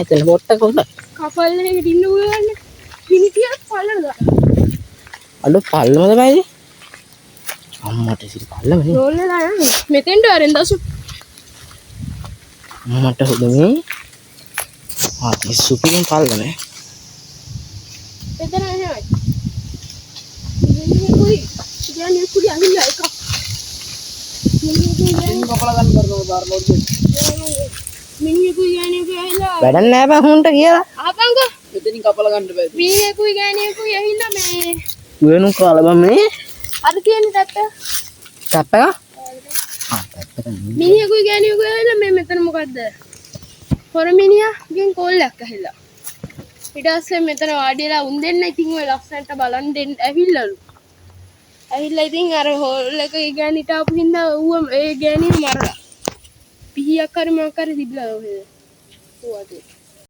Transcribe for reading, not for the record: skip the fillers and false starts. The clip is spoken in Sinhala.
එතන බොට්ට කොහොමද? කපල්ලේ ඉන්න උයන්න. මිනිතියක් පල්ලද? අඩු පල්ලමද බයිද? අම්මට ඉතින් පල්ලමනේ. රෝල් වෙලා යන්නේ. මෙතෙන්ට වරෙන් දසු. අම්මට හොදනේ. ආ සුපිරිම පල්ලනේ. එතන එනවා. ඉන්නේ කුයි. කියන්නේ කුඩි අහිල්ලා එක. ඉතින් කපලා ගන්න කරනවා බාර ලෝඩ් දෙන්න. මිනිහෙකුයි ගෑණියෙකුයි ඇහිලා වැඩක් නෑ බං හුන්ට කියලා. ආපංකෝ මෙතනින් කපලා ගන්න බෑ. මිනිහෙකුයි ගෑණියෙකුයි ඇහිලා මේ වෙනු කාලා බං මේ. අර තියෙන තත්ත ටැප් එක. ආ ටැප් එක නෙමෙයි. මිනිහෙකුයි ගෑණියෙකුයි ඇහිලා මේ මෙතන මොකද්ද? පොර මිනිහාගෙන් කෝල්ලක් ඇහිලා. ඊට පස්සේ මෙතන වාඩිලා උන් දෙන්න ඉතින් ඔය ලස්සනට බලන් දෙන්න ඇහිල්ලලු. ඇහිලා ඉතින් අර හෝල් එක ගෑණිට ආපු හින්දා ඌව ඒ ගෑණිව මරලා. පිහියක් හරි මොකක් හරි තිබ්ලා ඔය. ඌ අතේ